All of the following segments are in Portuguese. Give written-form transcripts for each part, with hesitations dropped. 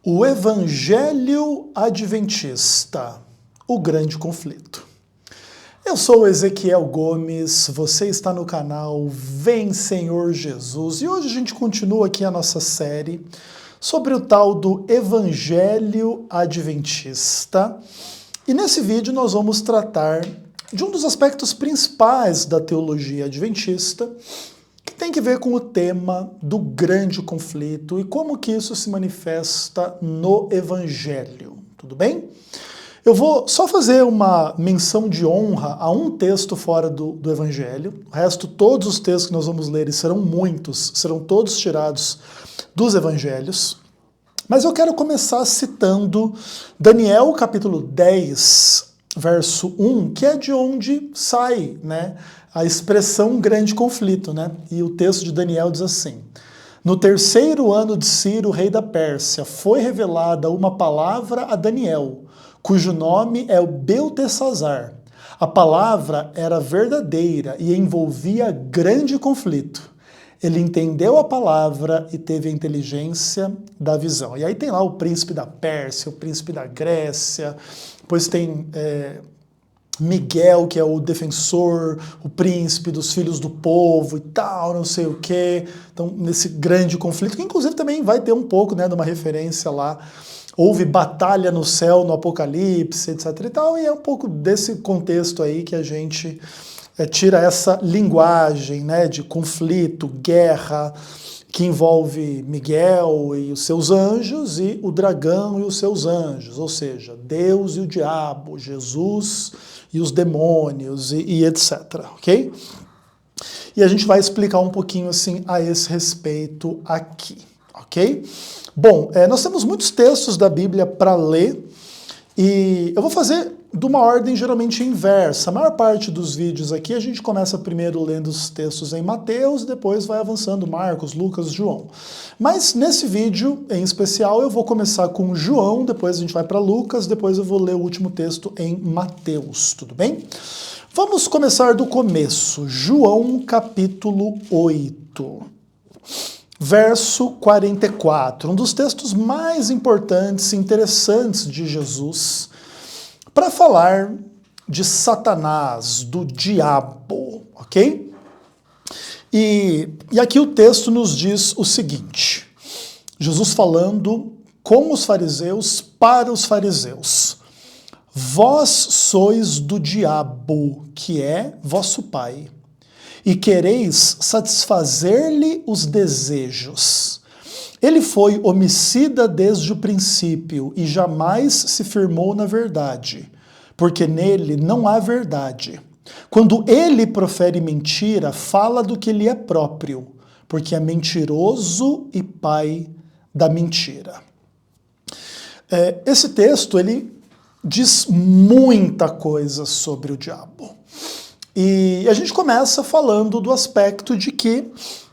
O Evangelho Adventista, o grande conflito. Eu sou Ezequiel Gomes, você está no canal Vem Senhor Jesus e hoje a gente continua aqui a nossa série sobre o tal do Evangelho Adventista. E nesse vídeo nós vamos tratar de um dos aspectos principais da teologia adventista, que tem que ver com o tema do grande conflito e como que isso se manifesta no Evangelho, tudo bem? Eu vou só fazer uma menção de honra a um texto fora do Evangelho, o resto, todos os textos que nós vamos ler, e serão muitos, serão todos tirados dos Evangelhos, mas eu quero começar citando Daniel capítulo 10, verso 1, que é de onde sai, né, a expressão grande conflito, né? E o texto de Daniel diz assim: no terceiro ano de Ciro, rei da Pérsia, foi revelada uma palavra a Daniel, cujo nome é o Beltesazar. A palavra era verdadeira e envolvia grande conflito. Ele entendeu a palavra e teve a inteligência da visão. E aí tem lá o príncipe da Pérsia, o príncipe da Grécia, depois tem Miguel, que é o defensor, o príncipe dos filhos do povo e tal, não sei o quê. Então, nesse grande conflito, que inclusive também vai ter um pouco, né, de uma referência lá. Houve batalha no céu, no Apocalipse, etc e tal, e é um pouco desse contexto aí que a gente tira essa linguagem, né, de conflito, guerra, que envolve Miguel e os seus anjos e o dragão e os seus anjos, ou seja, Deus e o diabo, Jesus e os demônios e etc, ok? E a gente vai explicar um pouquinho assim a esse respeito aqui, ok? Bom, nós temos muitos textos da Bíblia para ler e eu vou fazer de uma ordem geralmente inversa. A maior parte dos vídeos aqui a gente começa primeiro lendo os textos em Mateus, depois vai avançando Marcos, Lucas, João. Mas nesse vídeo em especial eu vou começar com João, depois a gente vai para Lucas, depois eu vou ler o último texto em Mateus, tudo bem? Vamos começar do começo. João capítulo 8. Verso 44, um dos textos mais importantes e interessantes de Jesus para falar de Satanás, do diabo, ok? E aqui o texto nos diz o seguinte, Jesus falando com os fariseus, para os fariseus: vós sois do diabo, que é vosso pai, e quereis satisfazer-lhe os desejos. Ele foi homicida desde o princípio e jamais se firmou na verdade, porque nele não há verdade. Quando ele profere mentira, fala do que lhe é próprio, porque é mentiroso e pai da mentira. Esse texto, ele diz muita coisa sobre o diabo. E a gente começa falando do aspecto de que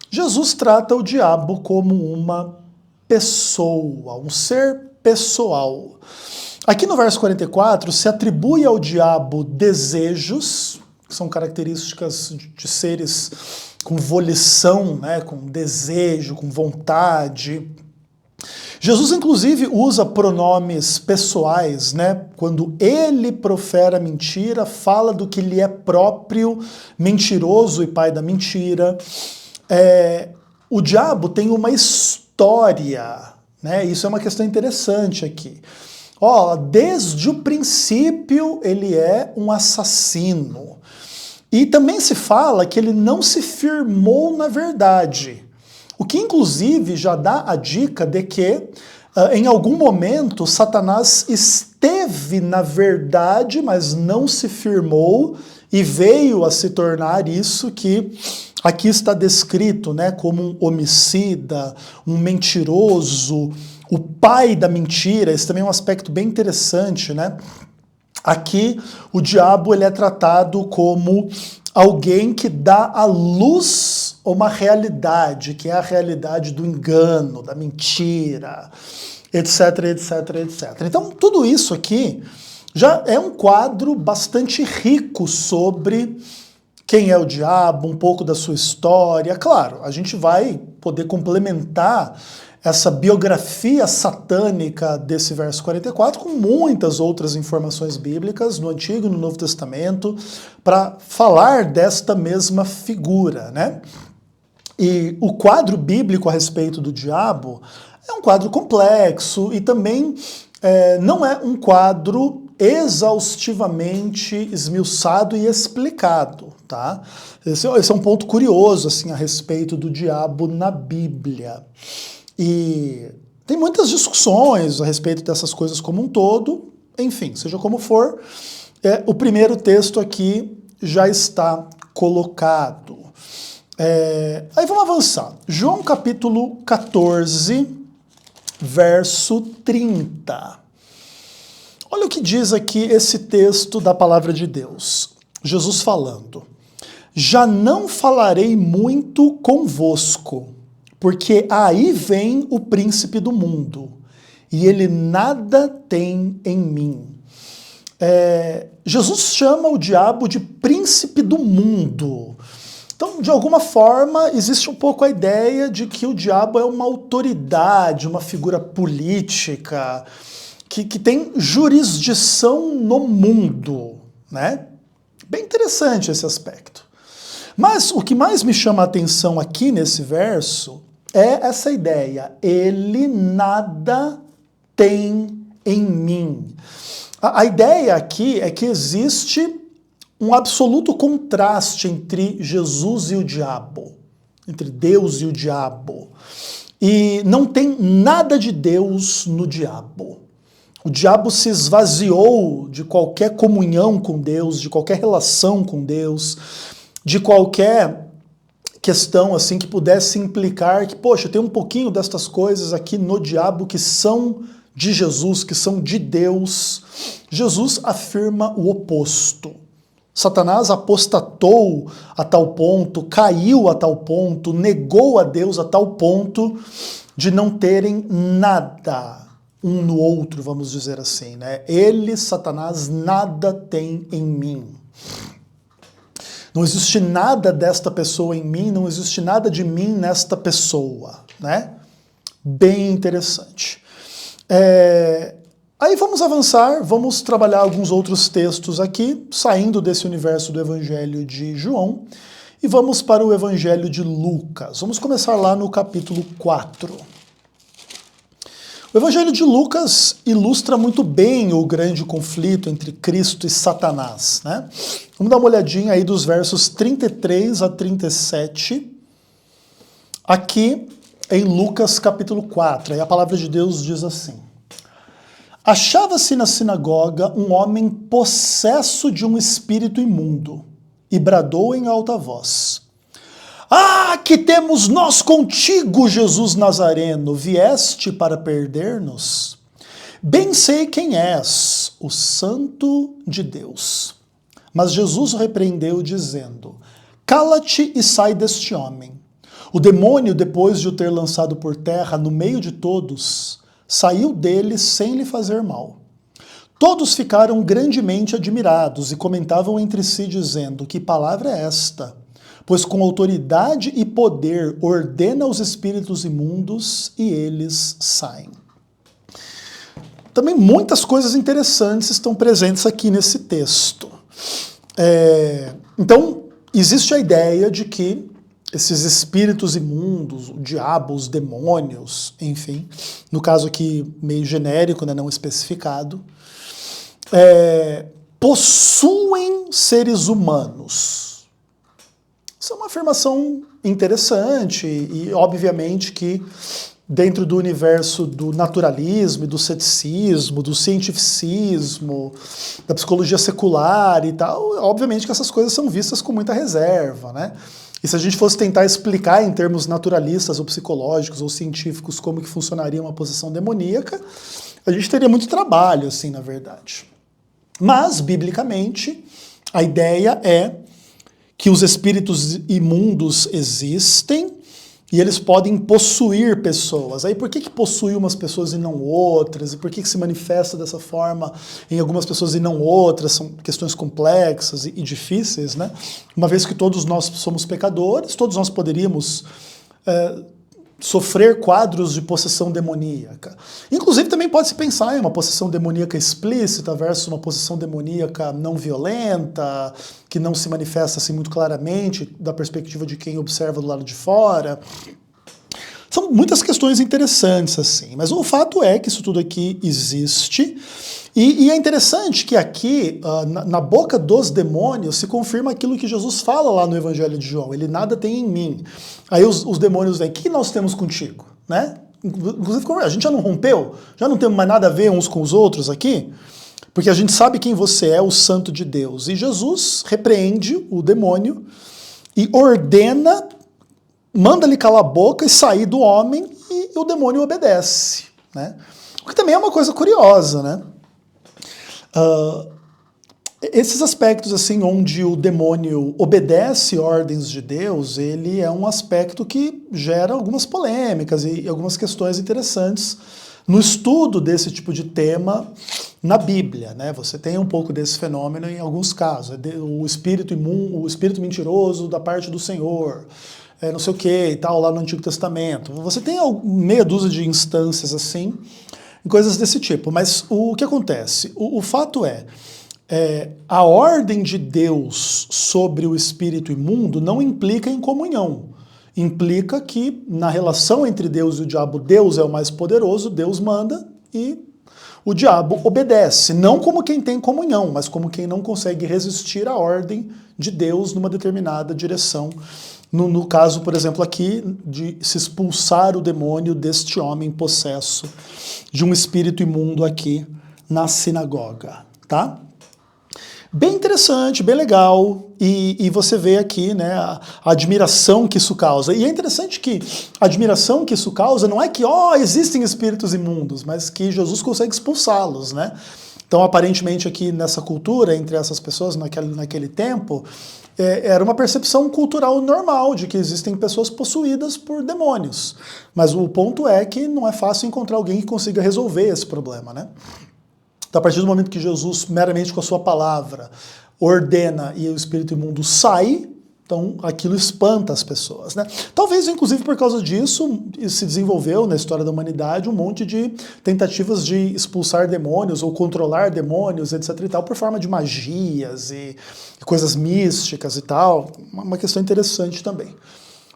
Jesus trata o diabo como uma pessoa, um ser pessoal. Aqui no verso 44 se atribui ao diabo desejos, que são características de seres com volição, né, com desejo, com vontade. Jesus, inclusive, usa pronomes pessoais, né? Quando ele profere a mentira, fala do que lhe é próprio, mentiroso e pai da mentira. O diabo tem uma história, né? Isso é uma questão interessante aqui. Desde o princípio ele é um assassino. E também se fala que ele não se firmou na verdade. O que, inclusive, já dá a dica de que, em algum momento, Satanás esteve na verdade, mas não se firmou e veio a se tornar isso que aqui está descrito, né, como um homicida, um mentiroso, o pai da mentira. Esse também é um aspecto bem interessante, né? Aqui, o diabo ele é tratado como alguém que dá à luz uma realidade, que é a realidade do engano, da mentira, etc, etc, etc. Então, tudo isso aqui já é um quadro bastante rico sobre quem é o diabo, um pouco da sua história. Claro, a gente vai poder complementar essa biografia satânica desse verso 44, com muitas outras informações bíblicas no Antigo e no Novo Testamento, para falar desta mesma figura, né? E o quadro bíblico a respeito do diabo é um quadro complexo e também não é um quadro exaustivamente esmiuçado e explicado, tá? Esse é um ponto curioso, assim, a respeito do diabo na Bíblia. E tem muitas discussões a respeito dessas coisas como um todo, enfim, seja como for, o primeiro texto aqui já está colocado. Aí vamos avançar. João capítulo 14, verso 30. Olha o que diz aqui esse texto da palavra de Deus. Jesus falando: já não falarei muito convosco, porque aí vem o príncipe do mundo, e ele nada tem em mim. Jesus chama o diabo de príncipe do mundo. Então, de alguma forma, existe um pouco a ideia de que o diabo é uma autoridade, uma figura política, que tem jurisdição no mundo, né? Bem interessante esse aspecto. Mas o que mais me chama a atenção aqui nesse verso é essa ideia: ele nada tem em mim. A ideia aqui é que existe um absoluto contraste entre Jesus e o diabo, entre Deus e o diabo. E não tem nada de Deus no diabo. O diabo se esvaziou de qualquer comunhão com Deus, de qualquer relação com Deus, de qualquer questão assim que pudesse implicar que, poxa, tem um pouquinho destas coisas aqui no diabo que são de Jesus, que são de Deus. Jesus afirma o oposto. Satanás apostatou a tal ponto, caiu a tal ponto, negou a Deus a tal ponto de não terem nada um no outro, vamos dizer assim, né? Ele, Satanás, nada tem em mim. Não existe nada desta pessoa em mim, não existe nada de mim nesta pessoa, né? Bem interessante. Aí vamos avançar, vamos trabalhar alguns outros textos aqui, saindo desse universo do Evangelho de João, e vamos para o Evangelho de Lucas. Vamos começar lá no capítulo 4. O Evangelho de Lucas ilustra muito bem o grande conflito entre Cristo e Satanás, né? Vamos dar uma olhadinha aí dos versos 33 a 37, aqui em Lucas capítulo 4. Aí a palavra de Deus diz assim: achava-se na sinagoga um homem possesso de um espírito imundo, e bradou em alta voz: ah, que temos nós contigo, Jesus Nazareno, vieste para perder-nos? Bem sei quem és, o Santo de Deus. Mas Jesus o repreendeu, dizendo: cala-te e sai deste homem. O demônio, depois de o ter lançado por terra no meio de todos, saiu dele sem lhe fazer mal. Todos ficaram grandemente admirados e comentavam entre si, dizendo: que palavra é esta? Pois com autoridade e poder ordena aos espíritos imundos e eles saem. Também muitas coisas interessantes estão presentes aqui nesse texto. Então, existe a ideia de que esses espíritos imundos, o diabo, os demônios, enfim, no caso aqui meio genérico, né, não especificado, possuem seres humanos. Isso é uma afirmação interessante e obviamente que dentro do universo do naturalismo, do ceticismo, do cientificismo, da psicologia secular e tal, obviamente que essas coisas são vistas com muita reserva, né? E se a gente fosse tentar explicar em termos naturalistas ou psicológicos ou científicos como que funcionaria uma possessão demoníaca, a gente teria muito trabalho, assim, na verdade. Mas, biblicamente, a ideia é que os espíritos imundos existem e eles podem possuir pessoas. Aí por que possui umas pessoas e não outras? E por que se manifesta dessa forma em algumas pessoas e não outras? São questões complexas e difíceis, né? Uma vez que todos nós somos pecadores, todos nós poderíamos sofrer quadros de possessão demoníaca. Inclusive também pode se pensar em uma possessão demoníaca explícita versus uma possessão demoníaca não violenta, que não se manifesta assim muito claramente da perspectiva de quem observa do lado de fora. São muitas questões interessantes assim, mas o fato é que isso tudo aqui existe. E é interessante que aqui, na boca dos demônios, se confirma aquilo que Jesus fala lá no Evangelho de João. Ele nada tem em mim. Aí os demônios vêm, o que nós temos contigo? Né? Inclusive, a gente já não rompeu? Já não temos mais nada a ver uns com os outros aqui? Porque a gente sabe quem você é, o Santo de Deus. E Jesus repreende o demônio e ordena, manda ele calar a boca e sair do homem, e o demônio obedece. Né? O que também é uma coisa curiosa, né? Esses aspectos assim, onde o demônio obedece ordens de Deus, ele é um aspecto que gera algumas polêmicas e algumas questões interessantes no estudo desse tipo de tema na Bíblia. Né? Você tem um pouco desse fenômeno em alguns casos, o espírito mentiroso da parte do Senhor, não sei o que e tal, lá no Antigo Testamento. Você tem meia dúzia de instâncias assim, coisas desse tipo. Mas o que acontece? O fato é, a ordem de Deus sobre o espírito imundo não implica em comunhão. Implica que na relação entre Deus e o diabo, Deus é o mais poderoso, Deus manda e o diabo obedece. Não como quem tem comunhão, mas como quem não consegue resistir à ordem de Deus numa determinada direção. No caso, por exemplo, aqui, de se expulsar o demônio deste homem possesso de um espírito imundo aqui na sinagoga, tá? Bem interessante, bem legal, e você vê aqui, né, a admiração que isso causa. E é interessante que a admiração que isso causa não é que, existem espíritos imundos, mas que Jesus consegue expulsá-los, né? Então, aparentemente aqui nessa cultura, entre essas pessoas naquele tempo, era uma percepção cultural normal de que existem pessoas possuídas por demônios. Mas o ponto é que não é fácil encontrar alguém que consiga resolver esse problema, né? Então, a partir do momento que Jesus, meramente com a sua palavra, ordena e o espírito imundo sai, então aquilo espanta as pessoas, né? Talvez, inclusive, por causa disso, se desenvolveu na história da humanidade um monte de tentativas de expulsar demônios ou controlar demônios, etc. e tal, por forma de magias e coisas místicas e tal. Uma questão interessante também.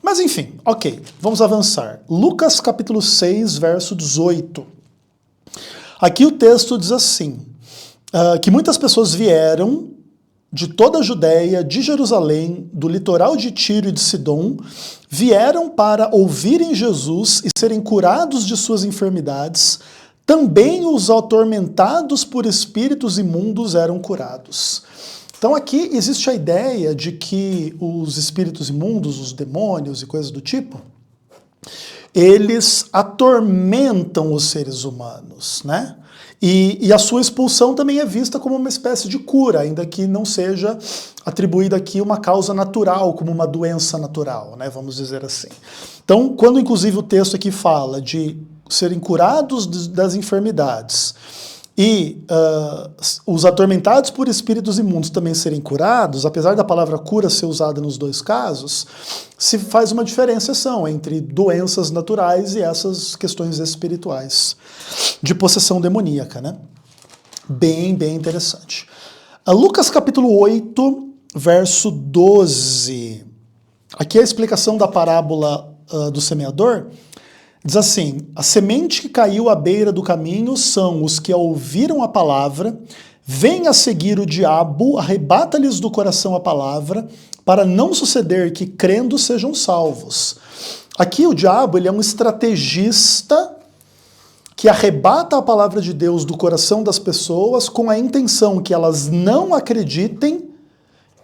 Mas enfim, ok, vamos avançar. Lucas capítulo 6, verso 18. Aqui o texto diz assim, que muitas pessoas vieram de toda a Judéia, de Jerusalém, do litoral de Tiro e de Sidom, vieram para ouvirem Jesus e serem curados de suas enfermidades. Também os atormentados por espíritos imundos eram curados. Então aqui existe a ideia de que os espíritos imundos, os demônios e coisas do tipo, eles atormentam os seres humanos, né? E a sua expulsão também é vista como uma espécie de cura, ainda que não seja atribuída aqui uma causa natural, como uma doença natural, né? Vamos dizer assim. Então, quando inclusive o texto aqui fala de serem curados das enfermidades e os atormentados por espíritos imundos também serem curados, apesar da palavra cura ser usada nos dois casos, se faz uma diferenciação entre doenças naturais e essas questões espirituais de possessão demoníaca, né? Bem interessante. Lucas capítulo 8, verso 12. Aqui é a explicação da parábola do semeador. Diz assim, a semente que caiu à beira do caminho são os que ouviram a palavra, vêm a seguir o diabo, arrebata-lhes do coração a palavra, para não suceder que crendo sejam salvos. Aqui o diabo ele é um estrategista que arrebata a palavra de Deus do coração das pessoas com a intenção que elas não acreditem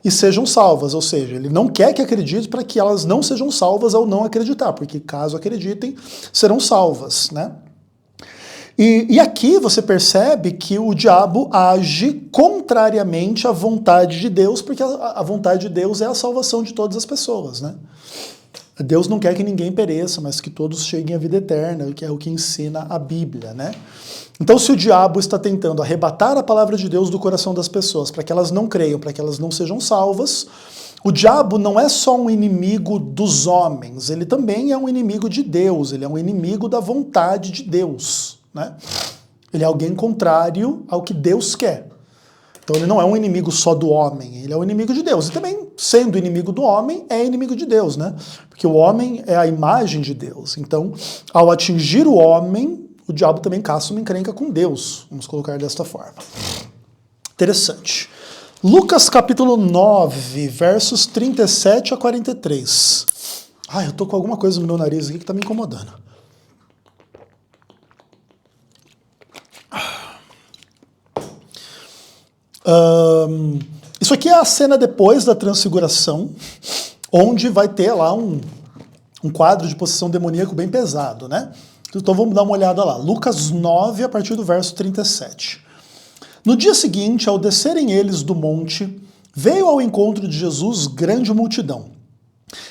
e sejam salvas, ou seja, ele não quer que acredite para que elas não sejam salvas ao não acreditar, porque caso acreditem, serão salvas, né? E aqui você percebe que o diabo age contrariamente à vontade de Deus, porque a vontade de Deus é a salvação de todas as pessoas, né? Deus não quer que ninguém pereça, mas que todos cheguem à vida eterna, que é o que ensina a Bíblia, né? Então, se o diabo está tentando arrebatar a palavra de Deus do coração das pessoas, para que elas não creiam, para que elas não sejam salvas, o diabo não é só um inimigo dos homens, ele também é um inimigo de Deus, ele é um inimigo da vontade de Deus, né? Ele é alguém contrário ao que Deus quer. Então ele não é um inimigo só do homem, ele é um inimigo de Deus. E também, sendo inimigo do homem, é inimigo de Deus, né? Porque o homem é a imagem de Deus. Então, ao atingir o homem, o diabo também caça uma encrenca com Deus. Vamos colocar desta forma. Interessante. Lucas capítulo 9, versos 37 a 43. Eu tô com alguma coisa no meu nariz aqui que tá me incomodando. Isso aqui é a cena depois da transfiguração, onde vai ter lá um quadro de possessão demoníaco bem pesado, né? Então vamos dar uma olhada lá. Lucas 9, a partir do verso 37. No dia seguinte, ao descerem eles do monte, veio ao encontro de Jesus grande multidão.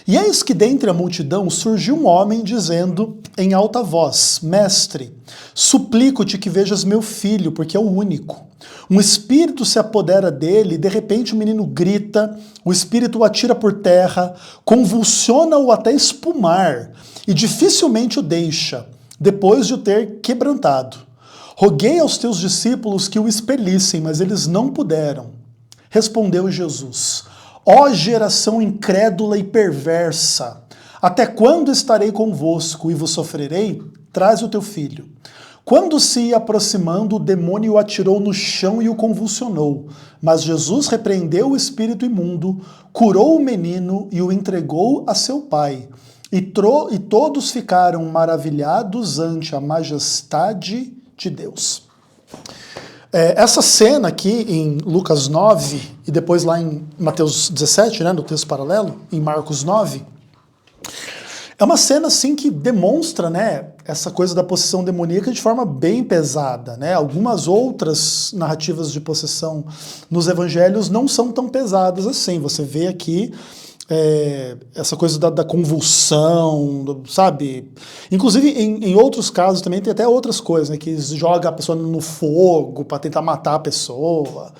E eis que dentre a multidão surgiu um homem dizendo em alta voz: Mestre, suplico-te que vejas meu filho, porque é o único. Um espírito se apodera dele e de repente o menino grita, o espírito o atira por terra, convulsiona-o até espumar e dificilmente o deixa, depois de o ter quebrantado. Roguei aos teus discípulos que o expelissem, mas eles não puderam. Respondeu Jesus: Ó geração incrédula e perversa, até quando estarei convosco e vos sofrerei? Traz o teu filho. Quando se ia aproximando, o demônio o atirou no chão e o convulsionou. Mas Jesus repreendeu o espírito imundo, curou o menino e o entregou a seu pai. E todos ficaram maravilhados ante a majestade de Deus. Essa cena aqui em Lucas 9 e depois lá em Mateus 17, né, no texto paralelo, em Marcos 9, é uma cena assim que demonstra, né, essa coisa da possessão demoníaca de forma bem pesada, né? Algumas outras narrativas de possessão nos evangelhos não são tão pesadas assim. Você vê aqui essa coisa da convulsão, sabe? Inclusive, em outros casos também tem até outras coisas, né? Que joga a pessoa no fogo para tentar matar a pessoa.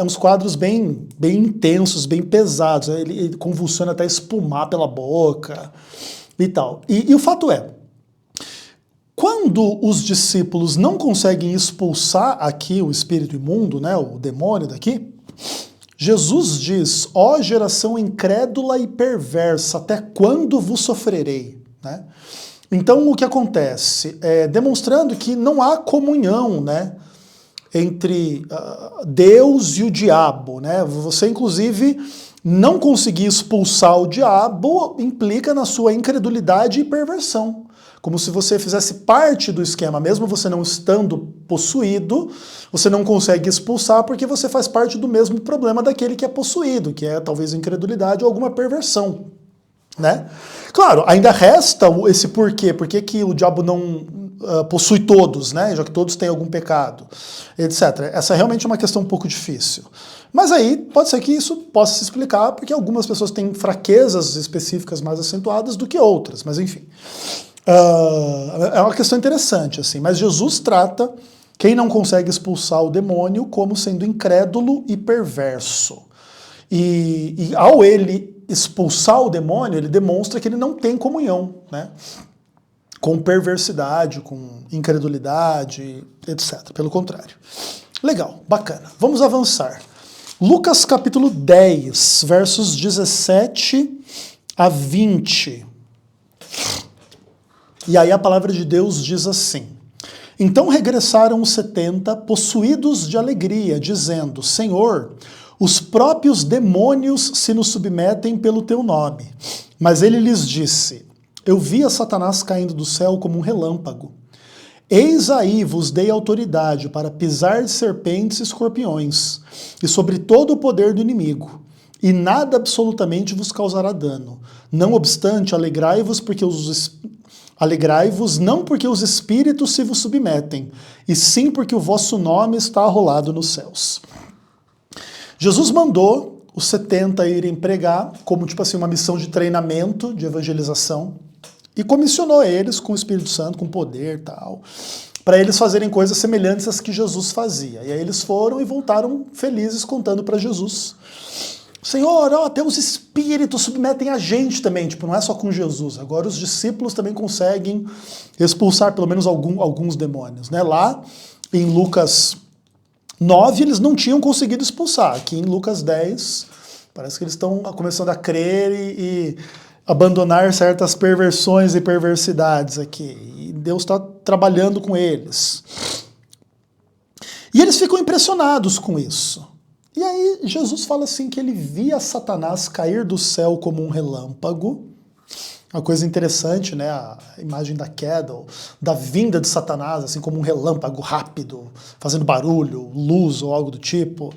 Uns quadros bem intensos, bem pesados. Né? Ele convulsiona até espumar pela boca e tal. E o fato é, quando os discípulos não conseguem expulsar aqui o espírito imundo, né, o demônio daqui, Jesus diz: ó geração incrédula e perversa, até quando vos sofrerei? Né? Então o que acontece? Demonstrando que não há comunhão, né, entre Deus e o diabo. Né? Você, inclusive, não conseguir expulsar o diabo implica na sua incredulidade e perversão. Como se você fizesse parte do esquema, mesmo você não estando possuído, você não consegue expulsar porque você faz parte do mesmo problema daquele que é possuído, que é talvez incredulidade ou alguma perversão. Né? Claro, ainda resta esse porquê. Por que que o diabo não possui todos, né? Já que todos têm algum pecado, etc. Essa é realmente uma questão um pouco difícil. Mas aí pode ser que isso possa se explicar porque algumas pessoas têm fraquezas específicas mais acentuadas do que outras, mas enfim. É uma questão interessante, assim, mas Jesus trata quem não consegue expulsar o demônio como sendo incrédulo e perverso. E ao ele expulsar o demônio, ele demonstra que ele não tem comunhão, né, com perversidade, com incredulidade, etc. Pelo contrário. Legal, bacana. Vamos avançar. Lucas capítulo 10, versos 17 a 20. E aí a palavra de Deus diz assim: Então regressaram os 70, possuídos de alegria, dizendo: Senhor, os próprios demônios se nos submetem pelo teu nome. Mas ele lhes disse: Eu vi a Satanás caindo do céu como um relâmpago. Eis aí vos dei autoridade para pisar de serpentes e escorpiões, e sobre todo o poder do inimigo, e nada absolutamente vos causará dano. Não obstante, alegrai-vos não porque os espíritos se vos submetem, e sim porque o vosso nome está arrolado nos céus. Jesus mandou os 70 irem pregar, como tipo assim, uma missão de treinamento, de evangelização, e comissionou eles com o Espírito Santo, com poder e tal, para eles fazerem coisas semelhantes às que Jesus fazia. E aí eles foram e voltaram felizes contando para Jesus: Senhor, ó, até os espíritos submetem a gente também, tipo, não é só com Jesus. Agora os discípulos também conseguem expulsar pelo menos alguns demônios, né? Lá em Lucas 9 eles não tinham conseguido expulsar. Aqui em Lucas 10 parece que eles estão começando a crer e abandonar certas perversões e perversidades aqui. E Deus está trabalhando com eles. E eles ficam impressionados com isso. E aí Jesus fala assim que ele via Satanás cair do céu como um relâmpago. Uma coisa interessante, né? A imagem da queda, da vinda de Satanás, assim como um relâmpago rápido, fazendo barulho, luz ou algo do tipo,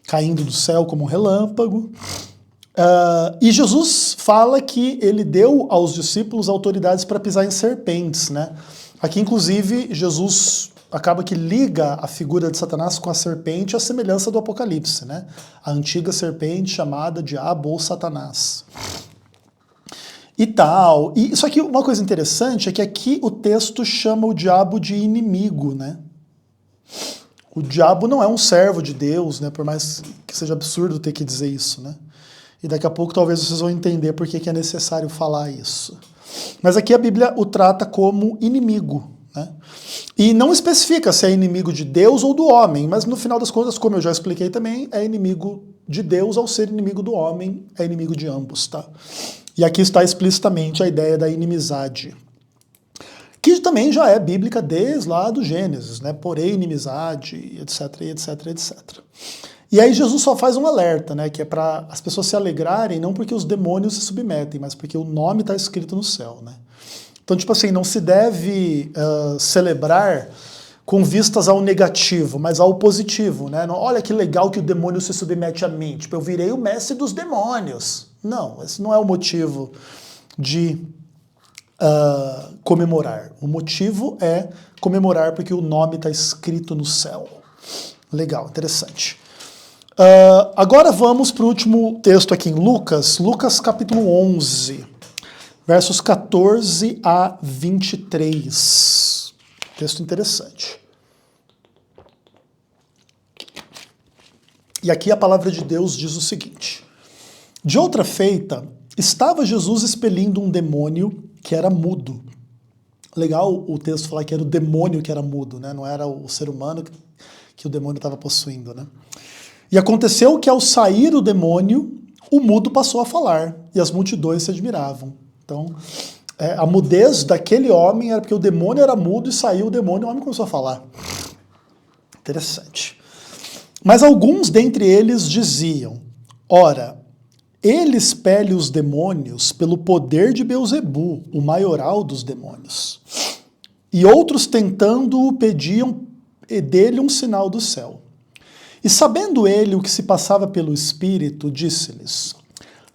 caindo do céu como um relâmpago. E Jesus fala que ele deu aos discípulos autoridades para pisar em serpentes, né? Aqui, inclusive, Jesus acaba que liga a figura de Satanás com a serpente à semelhança do Apocalipse, né? A antiga serpente chamada Diabo ou Satanás. E tal. E só que uma coisa interessante é que aqui o texto chama o diabo de inimigo, né? O diabo não é um servo de Deus, né? Por mais que seja absurdo ter que dizer isso, né? E daqui a pouco talvez vocês vão entender por que é necessário falar isso. Mas aqui a Bíblia o trata como inimigo, né? E não especifica se é inimigo de Deus ou do homem, mas no final das contas, como eu já expliquei também, é inimigo de Deus ao ser inimigo do homem, é inimigo de ambos, tá? E aqui está explicitamente a ideia da inimizade, que também já é bíblica desde lá do Gênesis, né? Porém, inimizade, etc, etc, etc. E aí Jesus só faz um alerta, né? Que é para as pessoas se alegrarem, não porque os demônios se submetem, mas porque o nome está escrito no céu, né? Então, tipo assim, não se deve celebrar com vistas ao negativo, mas ao positivo, né? Olha que legal que o demônio se submete a mim. Tipo, eu virei o mestre dos demônios. Não, esse não é o motivo de comemorar. O motivo é comemorar porque o nome está escrito no céu. Legal, interessante. Agora vamos para o último texto aqui em Lucas, Lucas capítulo 11, versos 14 a 23. Texto interessante. E aqui a palavra de Deus diz o seguinte: de outra feita, estava Jesus expelindo um demônio que era mudo. Legal o texto falar que era o demônio que era mudo, né? Não era o ser humano que o demônio estava possuindo, né? E aconteceu que ao sair o demônio, o mudo passou a falar, e as multidões se admiravam. Então, a mudez daquele homem era porque o demônio era mudo e saiu o demônio e o homem começou a falar. Interessante. Mas alguns dentre eles diziam: ora, ele expele os demônios pelo poder de Beelzebu, o maioral dos demônios. E outros, tentando-o, pediam dele um sinal do céu. E sabendo ele o que se passava pelo Espírito, disse-lhes: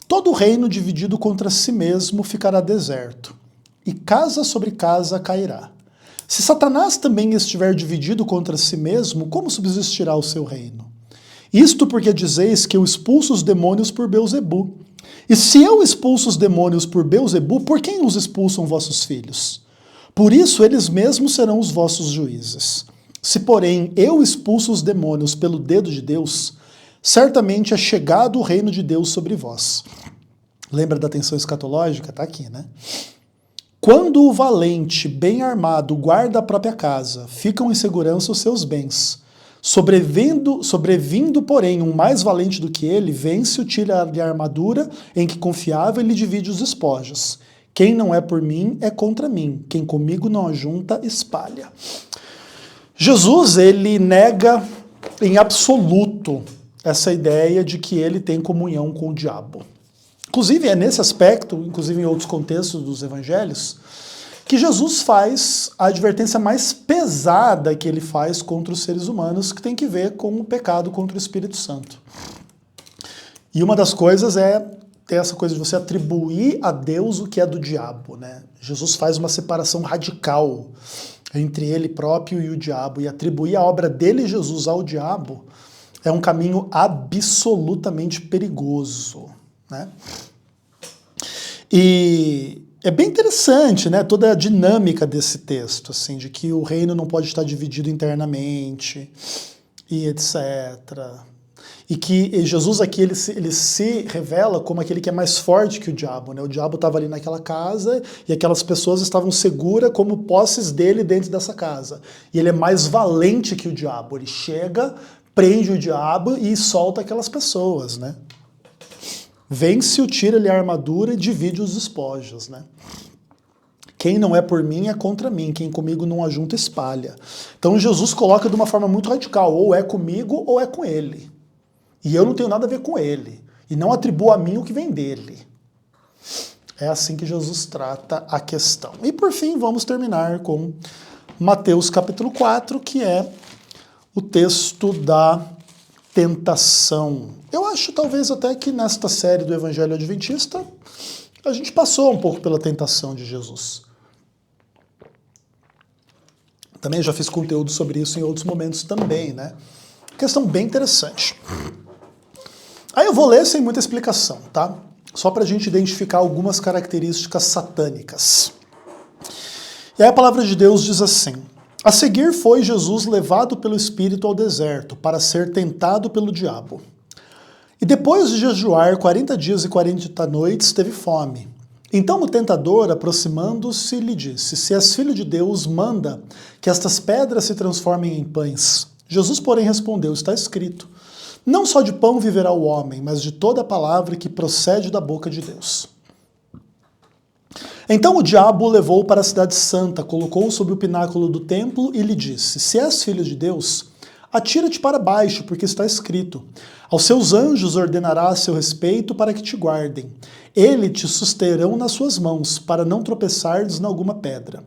todo reino dividido contra si mesmo ficará deserto, e casa sobre casa cairá. Se Satanás também estiver dividido contra si mesmo, como subsistirá o seu reino? Isto porque dizeis que eu expulso os demônios por Beelzebu. E se eu expulso os demônios por Beelzebu, por quem os expulsam vossos filhos? Por isso eles mesmos serão os vossos juízes. Se, porém, eu expulso os demônios pelo dedo de Deus, certamente é chegado o reino de Deus sobre vós. Lembra da tensão escatológica? Está aqui, né? Quando o valente, bem armado, guarda a própria casa, ficam em segurança os seus bens. Sobrevindo, porém, um mais valente do que ele, vence-o, tira-lhe a armadura em que confiava e lhe divide os despojos. Quem não é por mim é contra mim. Quem comigo não ajunta, espalha. Jesus, ele nega em absoluto essa ideia de que ele tem comunhão com o diabo. Inclusive, é nesse aspecto, inclusive em outros contextos dos evangelhos, que Jesus faz a advertência mais pesada que ele faz contra os seres humanos, que tem que ver com o pecado contra o Espírito Santo. E uma das coisas é essa coisa de você atribuir a Deus o que é do diabo, né? Jesus faz uma separação radical entre ele próprio e o diabo, e atribuir a obra dele, Jesus, ao diabo, é um caminho absolutamente perigoso, né? E é bem interessante, né, toda a dinâmica desse texto, assim, de que o reino não pode estar dividido internamente, e etc. E que Jesus aqui, ele se revela como aquele que é mais forte que o diabo, né? O diabo estava ali naquela casa e aquelas pessoas estavam seguras como posses dele dentro dessa casa. E ele é mais valente que o diabo. Ele chega, prende o diabo e solta aquelas pessoas, né? Vence-o, tira-lhe a armadura e divide os despojos, né? Quem não é por mim é contra mim, quem comigo não ajunta espalha. Então Jesus coloca de uma forma muito radical, ou é comigo ou é com ele. E eu não tenho nada a ver com ele. E não atribuo a mim o que vem dele. É assim que Jesus trata a questão. E por fim, vamos terminar com Mateus capítulo 4, que é o texto da tentação. Eu acho talvez até que nesta série do Evangelho Adventista, a gente passou um pouco pela tentação de Jesus. Também já fiz conteúdo sobre isso em outros momentos também, né? Questão bem interessante. Aí eu vou ler sem muita explicação, tá? Só para a gente identificar algumas características satânicas. E aí a palavra de Deus diz assim: a seguir foi Jesus levado pelo Espírito ao deserto para ser tentado pelo diabo. E depois de jejuar 40 dias e 40 noites, teve fome. Então o tentador, aproximando-se, lhe disse: se és filho de Deus, manda que estas pedras se transformem em pães. Jesus, porém, respondeu: está escrito, não só de pão viverá o homem, mas de toda a palavra que procede da boca de Deus. Então o diabo o levou para a cidade santa, colocou-o sobre o pináculo do templo e lhe disse: se és filho de Deus, atira-te para baixo, porque está escrito, aos seus anjos ordenará a seu respeito para que te guardem. Ele te susterão nas suas mãos, para não tropeçardes em alguma pedra.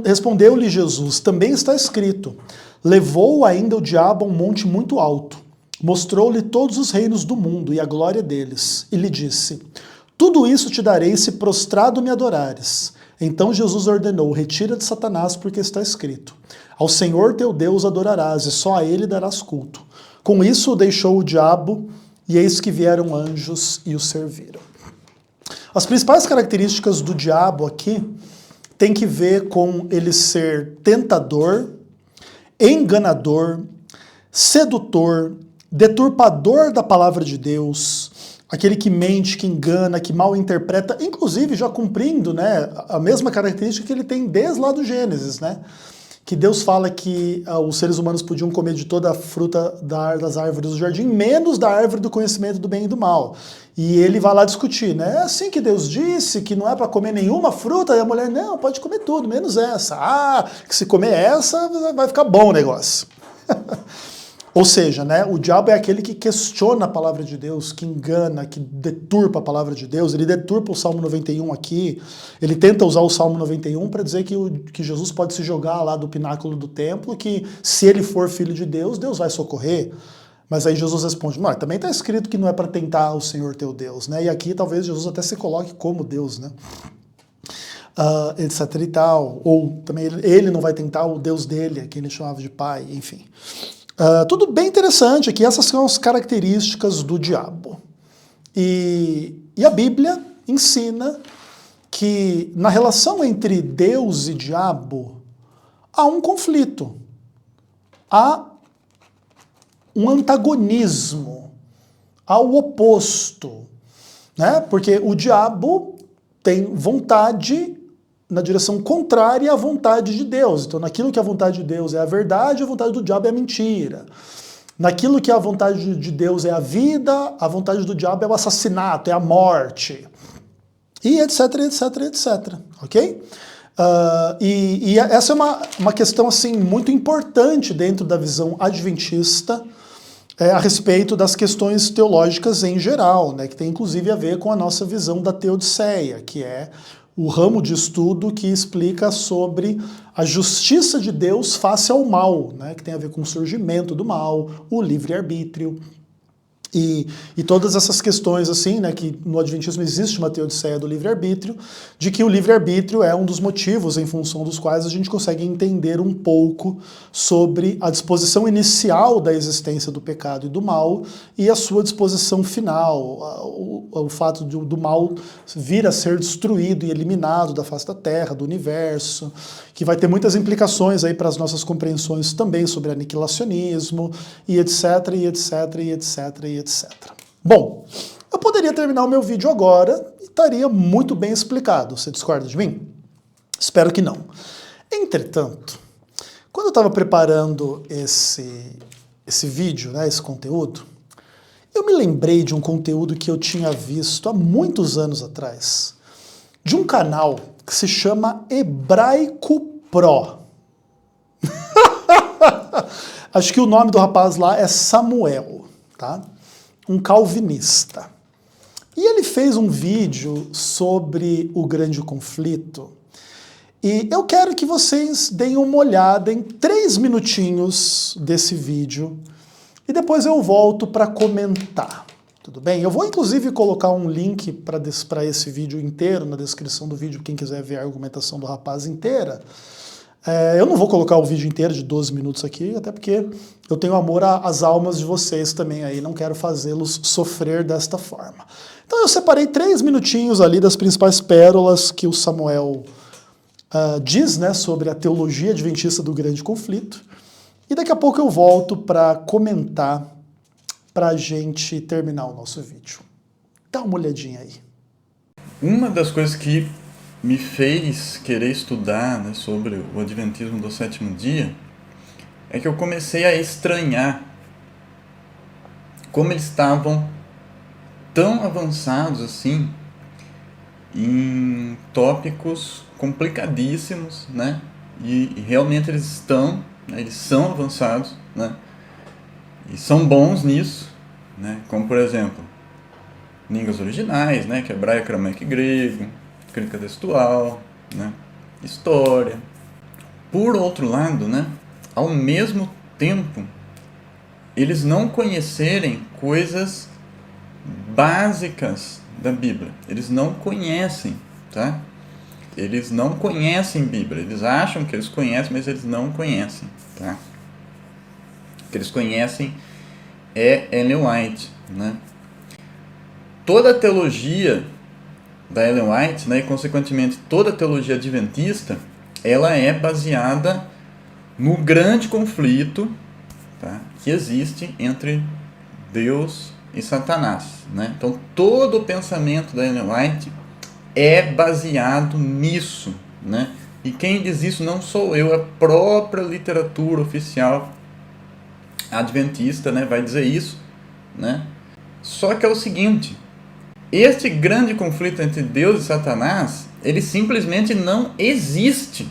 Respondeu-lhe Jesus: também está escrito, levou ainda o diabo a um monte muito alto, mostrou-lhe todos os reinos do mundo e a glória deles, e lhe disse: tudo isso te darei se prostrado me adorares. Então Jesus ordenou: retira de Satanás, porque está escrito, ao Senhor teu Deus adorarás, e só a ele darás culto. Com isso deixou o diabo, e eis que vieram anjos e o serviram. As principais características do diabo aqui tem que ver com ele ser tentador, enganador, sedutor, deturpador da palavra de Deus, aquele que mente, que engana, que mal interpreta, inclusive já cumprindo, né, a mesma característica que ele tem desde lá do Gênesis, né? Que Deus fala que os seres humanos podiam comer de toda a fruta das árvores do jardim, menos da árvore do conhecimento do bem e do mal. E ele vai lá discutir, né? É assim que Deus disse, que não é para comer nenhuma fruta, e a mulher, não, pode comer tudo, menos essa. Ah, que se comer essa, vai ficar bom o negócio. Ou seja, né, o diabo é aquele que questiona a palavra de Deus, que engana, que deturpa a palavra de Deus. Ele deturpa o Salmo 91 aqui, ele tenta usar o Salmo 91 para dizer que Jesus pode se jogar lá do pináculo do templo, que se ele for filho de Deus, Deus vai socorrer. Mas aí Jesus responde, não, também está escrito que não é para tentar o Senhor teu Deus, né? E aqui talvez Jesus até se coloque como Deus, né? Etc e tal. Ou também ele não vai tentar o Deus dele, que ele chamava de pai, enfim. Tudo bem interessante aqui, essas são as características do diabo. E a Bíblia ensina que na relação entre Deus e diabo há um conflito, há um antagonismo, há o oposto, né? Porque o diabo tem vontade na direção contrária à vontade de Deus. Então, naquilo que a vontade de Deus é a verdade, a vontade do diabo é a mentira. Naquilo que a vontade de Deus é a vida, a vontade do diabo é o assassinato, é a morte. E etc, etc, etc. Ok? E essa é uma questão assim, muito importante dentro da visão adventista a respeito das questões teológicas em geral, né, que tem inclusive a ver com a nossa visão da teodiceia, que é o ramo de estudo que explica sobre a justiça de Deus face ao mal, né, que tem a ver com o surgimento do mal, o livre-arbítrio E todas essas questões assim, né, que no Adventismo existe uma teodiceia do livre-arbítrio, de que o livre-arbítrio é um dos motivos em função dos quais a gente consegue entender um pouco sobre a disposição inicial da existência do pecado e do mal e a sua disposição final, o fato do mal vir a ser destruído e eliminado da face da Terra, do universo, que vai ter muitas implicações aí para as nossas compreensões também sobre aniquilacionismo e etc, e etc, e etc, e etc. Bom, eu poderia terminar o meu vídeo agora e estaria muito bem explicado. Você discorda de mim? Espero que não. Entretanto, quando eu estava preparando esse vídeo, né, esse conteúdo, eu me lembrei de um conteúdo que eu tinha visto há muitos anos atrás, de um canal que se chama Hebraico Pro. Acho que o nome do rapaz lá é Samuel, tá? Um calvinista. E ele fez um vídeo sobre o grande conflito. E eu quero que vocês deem uma olhada em 3 minutinhos desse vídeo e depois eu volto para comentar. Tudo bem? Eu vou inclusive colocar um link para esse vídeo inteiro na descrição do vídeo, quem quiser ver a argumentação do rapaz inteira. Eu não vou colocar o vídeo inteiro de 12 minutos aqui, até porque eu tenho amor às almas de vocês também aí, não quero fazê-los sofrer desta forma. Então eu separei 3 minutinhos ali das principais pérolas que o Samuel diz, né, sobre a teologia adventista do grande conflito, e daqui a pouco eu volto para comentar para a gente terminar o nosso vídeo. Dá uma olhadinha aí. Uma das coisas que me fez querer estudar, né, sobre o Adventismo do sétimo dia é que eu comecei a estranhar como eles estavam tão avançados assim em tópicos complicadíssimos, né? E realmente eles estão, né, eles são avançados, né? E são bons nisso, né? Como por exemplo, línguas originais, né? Que é hebraico, aramaico e grego, crítica textual, né? História. Por outro lado, né? Ao mesmo tempo, eles não conhecerem coisas básicas da Bíblia. Eles não conhecem, tá? Eles não conhecem Bíblia. Eles acham que eles conhecem, mas eles não conhecem, tá? O que eles conhecem é Ellen White, né? Toda a teologia da Ellen White, né, e consequentemente toda a teologia adventista, ela é baseada no grande conflito, tá, que existe entre Deus e Satanás, né? Então todo o pensamento da Ellen White é baseado nisso, né? E quem diz isso não sou eu, a própria literatura oficial adventista, né, vai dizer isso, né? Só que é o seguinte, este grande conflito entre Deus e Satanás, ele simplesmente não existe,